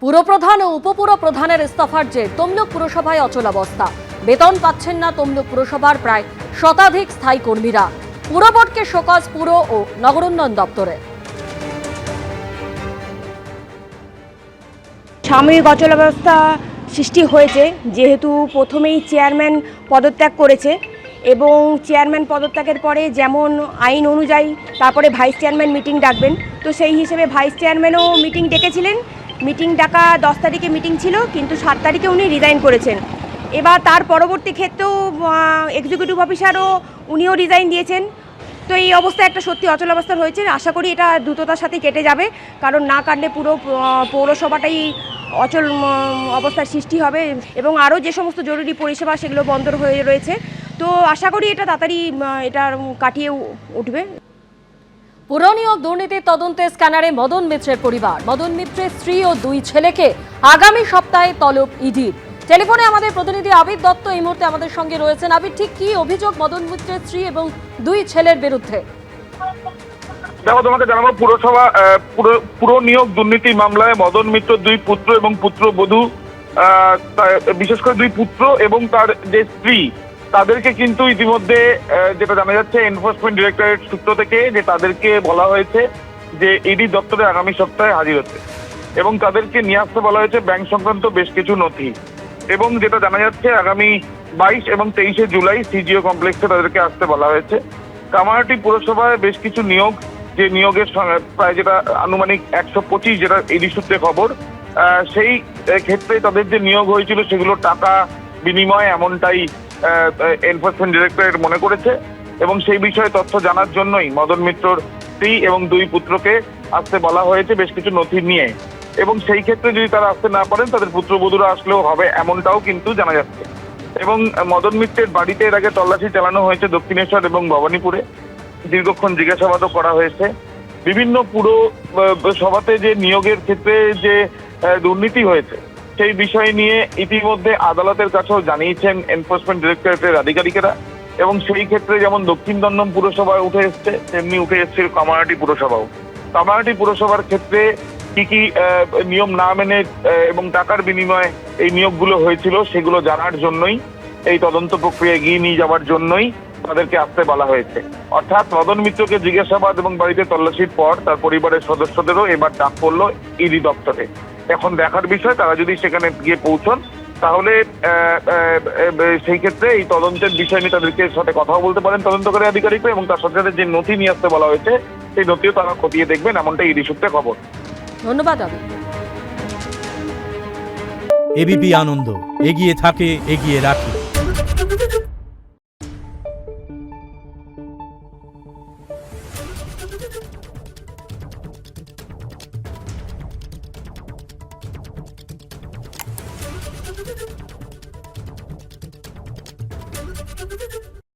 পুরপ্রধান ও উপপুরপ্রধানের ইস্তফার জের তমলুক পুরসভায় অচলাবস্থা। বেতন পাচ্ছেন না তমলুক পুরসভার প্রায় শতাধিক স্থায়ী কর্মীরা। পুরবোর্ডকে শোকজ পুর ও নগরোন্নয়ন দপ্তরে। সাময়িক অচলাবস্থা সৃষ্টি হয়েছে, যেহেতু প্রথমেই চেয়ারম্যান পদত্যাগ করেছে এবং চেয়ারম্যান পদত্যাগের পরে যেমন আইন অনুযায়ী তারপরে ভাইস চেয়ারম্যান মিটিং ডাকবেন, তো সেই হিসেবে ভাইস চেয়ারম্যানও মিটিং ডেকেছিলেন। মিটিং ডাকা 10 তারিখে মিটিং ছিল, কিন্তু 7 তারিখে উনি রিজাইন করেছেন। এবার তার পরবর্তী ক্ষেত্রেও এক্সিকিউটিভ অফিসারও উনিও রিজাইন দিয়েছেন। তো এই অবস্থায় একটা সত্যি অচলাবস্থা হয়েছে। আশা করি এটা দ্রুততার সাথে কেটে যাবে, কারণ না কাটলে পুরো পৌরসভাটাই অচল অবস্থার সৃষ্টি হবে এবং আরও যে সমস্ত জরুরি পরিষেবা সেগুলো বন্ধ হয়ে রয়েছে। তো আশা করি এটা তাড়াতাড়ি এটা কাটিয়ে উঠবে। পুর নিয়োগ দুর্নীতির তদন্তে স্ক্যানারে মদন মিত্রের পরিবার। মদন মিত্রের স্ত্রী ও 2 ছেলেকে আগামী সপ্তাহে তলব ইডির। টেলিফোনে আমাদের প্রতিনিধি আবির দত্ত এই মুহূর্তে আমাদের সঙ্গে রয়েছেন। আবির, ঠিক কি অভিযোগ মদন মিত্রের স্ত্রী এবং 2 ছেলের বিরুদ্ধে? দেখো, তোমাকে জানাবো, পুর নিয়োগ দুর্নীতি মামলায় মদন মিত্র 2 পুত্র এবং পুত্রবধূ, বিশেষ করে 2 পুত্র এবং তার যে স্ত্রী, তাদেরকে কিন্তু ইতিমধ্যে যেটা জানা যাচ্ছে এনফোর্সমেন্ট ডিরেক্টরেট সূত্র থেকে, যে তাদেরকে বলা হয়েছে যে ইডি দপ্তরে আগামী সপ্তাহে হাজির হতে, এবং তাদেরকে নিয়ে আসতে বলা হয়েছে ব্যাংক সংক্রান্ত বেশ কিছু নথি। এবং যেটা জানা যাচ্ছে আগামী 22 এবং 23শে জুলাই সিজিও কমপ্লেক্সে তাদেরকে আসতে বলা হয়েছে। কামারহাটি পুরসভায় বেশ কিছু নিয়োগ, যে নিয়োগের প্রায় যেটা আনুমানিক 125, যেটা ইডি সূত্রে খবর, সেই ক্ষেত্রে তাদের যে নিয়োগ হয়েছিল সেগুলো টাকা বিনিময় এমনটাই এনফোর্সমেন্ট ডিরেক্টরেট মনে করেছে, এবং সেই বিষয়ে তথ্য জানার জন্যই মদন মিত্রর স্ত্রী এবং 2 পুত্রকে আসতে বলা হয়েছে বেশ কিছু নথি নিয়ে। এবং সেই ক্ষেত্রে যদি তারা আসতে না পারেন, তাদের পুত্রবধূরা আসলেও হবে, এমনটাও কিন্তু জানা যাচ্ছে। এবং মদন মিত্রের বাড়িতে এর আগে তল্লাশি চালানো হয়েছে দক্ষিণেশ্বর এবং ভবানীপুরে। দীর্ঘক্ষণ জিজ্ঞাসাবাদও করা হয়েছে। বিভিন্ন পুর সভাতে যে নিয়োগের ক্ষেত্রে যে দুর্নীতি হয়েছে সেই বিষয় নিয়ে ইতিমধ্যে আদালতের কাছেও জানিয়েছেন এনফোর্সমেন্ট ডিরেক্টরেটের আধিকারিকেরা। এবং সেই ক্ষেত্রে যেমন দক্ষিণ দমদম পুরসভায় উঠে এসছে, তেমনি উঠে এসছে কামারহাটি পুরসভাও। কামারহাটি পুরসভার ক্ষেত্রে কি কি নিয়ম না মেনে এবং টাকার বিনিময়ে এই নিয়োগগুলো হয়েছিল সেগুলো জানার জন্যই, এই তদন্ত প্রক্রিয়া এগিয়ে নিয়ে যাওয়ার জন্যই তাদেরকে আসতে বলা হয়েছে। অর্থাৎ মদন মিত্রকে জিজ্ঞাসাবাদ এবং বাড়িতে তল্লাশির পর তার পরিবারের সদস্যদেরও এবার ডাক পড়লো ইডি দপ্তরে। এখন দেখার বিষয়, তারা যদি সেখানে গিয়ে পৌঁছন তাহলে সেই ক্ষেত্রে এই তদন্তের বিষয় নিয়ে তাদেরকে সাথে কথাও বলতে পারেন তদন্তকারী আধিকারিকরা, এবং তার সাথে সাথে যে নথি নিয়ে আসতে বলা হয়েছে সেই নথিও তারা খতিয়ে দেখবেন, এমনটা ইডি সূত্রে খবর। ধন্যবাদ আবির। এবিপি আনন্দ, এগিয়ে থাকে, এগিয়ে রাখে।